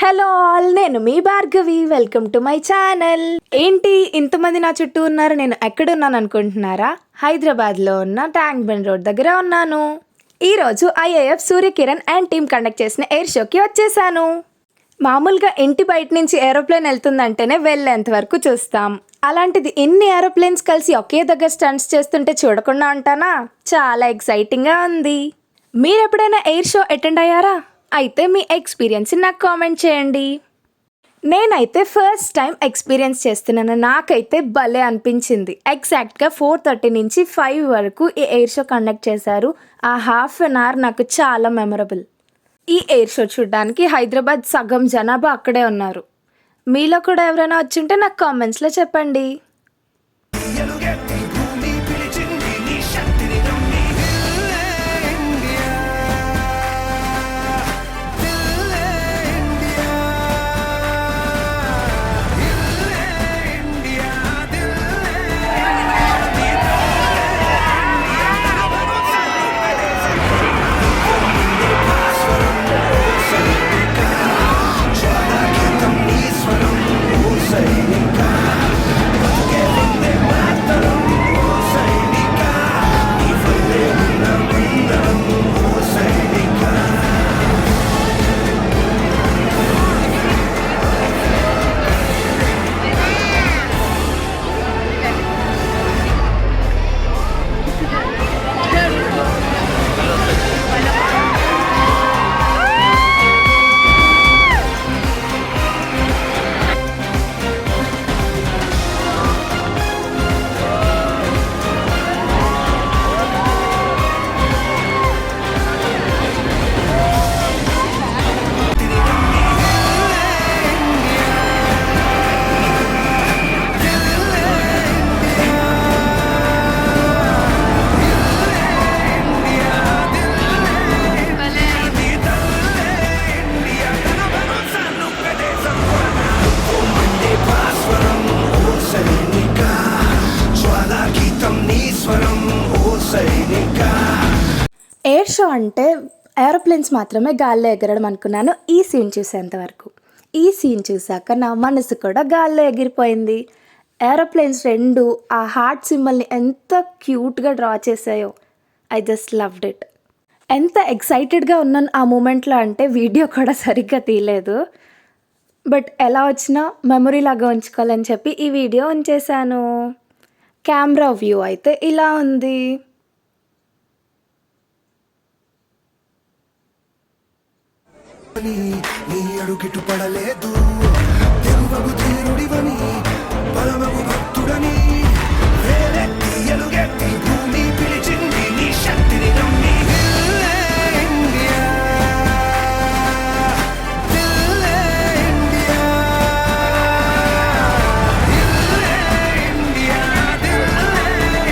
Hello all, నేను మీ Bhargavi. Welcome to my channel. ఏంటి ఇంతమంది నా చుట్టూ ఉన్నారు? నేను ఎక్కడున్నాను అనుకుంటున్నారా? హైదరాబాద్లో ఉన్న ట్యాంక్ బండ్ రోడ్ దగ్గర ఉన్నాను. ఈరోజు IAF Surya Kiran and team conduct చేసిన ఎయిర్ షోకి వచ్చేసాను. మామూలుగా ఇంటి బయట నుంచి ఏరోప్లేన్ వెళ్తుందంటేనే వెళ్ళేంత వరకు చూస్తాం. అలాంటిది ఇన్ని ఏరోప్లేన్స్ కలిసి ఒకే దగ్గర స్టంట్స్ చేస్తుంటే చూడకుండా ఉంటానా? చాలా ఎక్సైటింగ్గా ఉంది. మీరు ఎప్పుడైనా ఎయిర్ షో అటెండ్ అయ్యారా? అయితే మీ ఎక్స్పీరియన్స్ నాకు కామెంట్ చేయండి. నేనైతే ఫస్ట్ టైం ఎక్స్పీరియన్స్ చేస్తున్నాను. నాకైతే భలే అనిపించింది. ఎగ్జాక్ట్గా 4:30 నుంచి 5 వరకు ఈ ఎయిర్ షో కండక్ట్ చేశారు. ఆ హాఫ్ అన్ అవర్ నాకు చాలా మెమరబుల్. ఈ ఎయిర్ షో చూడడానికి హైదరాబాద్ సగం జనాభా అక్కడే ఉన్నారు. మీలో కూడా ఎవరైనా వచ్చుంటే నాకు కామెంట్స్లో చెప్పండి. ఎయిర్ షో అంటే ఏరోప్లేన్స్ మాత్రమే గాల్లో ఎగరడం అనుకున్నాను ఈ సీన్ చూసేంతవరకు. ఈ సీన్ చూసాక నా మనసు కూడా గాల్లో ఎగిరిపోయింది. ఏరోప్లేన్స్ రెండు ఆ హార్ట్ సింబల్ని ఎంత క్యూట్గా డ్రా చేసాయో. I just loved it. ఎంత ఎక్సైటెడ్గా ఉన్నాను ఆ మూమెంట్లో అంటే వీడియో కూడా సరిగ్గా తీయలేదు. బట్ ఎలా వచ్చినా మెమరీ లాగా ఉంచుకోవాలని చెప్పి ఈ వీడియో ఉంచేశాను. కెమెరా వ్యూ అయితే ఇలా ఉంది. నీ అడుగిటు పడలేదు తెలుగు తీరుడివని బలమగు భక్తుడని వేలెత్తి ఎలుగెత్తి భూమి పిలిచింది నీ శక్తిని నమ్మి. ఇండియా ఇండియా ఇండియా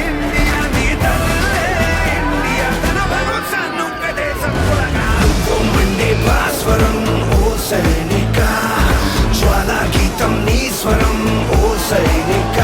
ఇండియా నీ తల్లే ఇండియా తన భరోసాను ప్రదేశం మండే భాస్వరం ఓ సైనిక జ్వాలా గీతం నీ స్వరం ఓ సైనిక.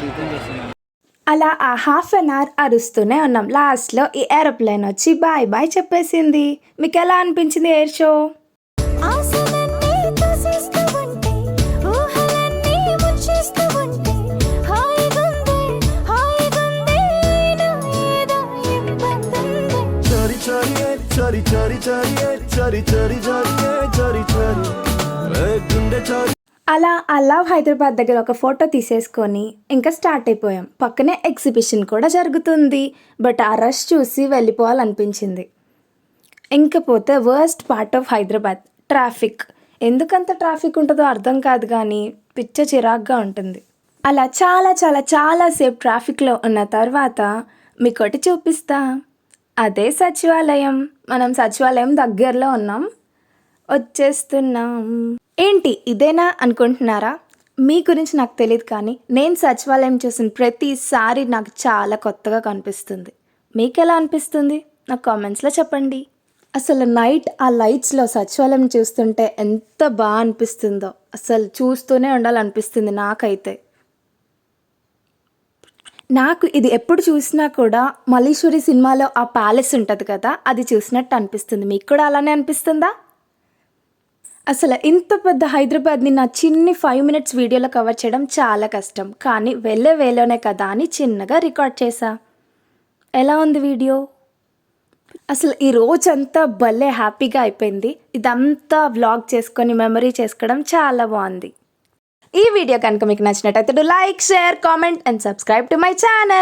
రిటర్న్ చేస్తున్నాను. అలా ఆ హాఫ్ అన్ అవర్ అరుస్తూనే ఉన్నాం. లాస్ట్లో ఈ ఏరోప్లేన్ వచ్చి బాయ్ బాయ్ చెప్పేసింది. మీకు ఎలా అనిపించింది ఎయిర్ షో? ఆశలన్నీ తోసేస్తూ ఉంటే, ఊహలన్నీ ముంచేస్తూ ఉంటే, హాయిగుంది, హాయిగుంది, ఏదో ఇబ్బందుంది. చరి చరి చరి చరి చరి చరి చరి చరి చరి చరి గుండె చరి అలా అలా హైదరాబాద్ దగ్గర ఒక ఫోటో తీసేసుకొని ఇంకా స్టార్ట్ అయిపోయాం. పక్కనే ఎగ్జిబిషన్ కూడా జరుగుతుంది. బట్ ఆ రష్ చూసి వెళ్ళిపోవాలనిపించింది. ఇంకపోతే worst part of Hyderabad traffic. ఎందుకంత ట్రాఫిక్ ఉంటుందో అర్థం కాదు, కానీ పిచ్చ చిరాగ్గా ఉంటుంది. అలా చాలా చాలా చాలాసేపు ట్రాఫిక్లో ఉన్న తర్వాత మీకోటి చూపిస్తా. అదే సచివాలయం. మనం సచివాలయం దగ్గరలో ఉన్నాం, వచ్చేస్తున్నాం. ఏంటి ఇదేనా అనుకుంటున్నారా? మీ గురించి నాకు తెలియదు, కానీ నేను సచివాలయం చూసిన ప్రతిసారి నాకు చాలా కొత్తగా కనిపిస్తుంది. మీకు ఎలా అనిపిస్తుంది నాకు కామెంట్స్లో చెప్పండి. అసలు నైట్ ఆ లైట్స్లో సచివాలయం చూస్తుంటే ఎంత బాగా అనిపిస్తుందో, అసలు చూస్తూనే ఉండాలనిపిస్తుంది నాకైతే. నాకు ఇది ఎప్పుడు చూసినా కూడా మల్లీశ్వరి సినిమాలో ఆ ప్యాలెస్ ఉంటుంది కదా, అది చూసినట్టు అనిపిస్తుంది. మీకు కూడా అలానే అనిపిస్తుందా? అసలు ఇంత పెద్ద హైదరాబాద్ని నా చిన్ని 5 మినిట్స్ వీడియోలో కవర్ చేయడం చాలా కష్టం, కానీ వెళ్ళే వేలోనే కదా అని చిన్నగా రికార్డ్ చేశా. ఎలా ఉంది వీడియో? అసలు ఈ రోజంతా భలే హ్యాపీగా అయిపోయింది. ఇదంతా వ్లాగ్ చేసుకొని మెమరీ చేసుకోవడం చాలా బాగుంది. ఈ వీడియో కనుక మీకు నచ్చినట్టయితే like, share, comment and subscribe to my channel.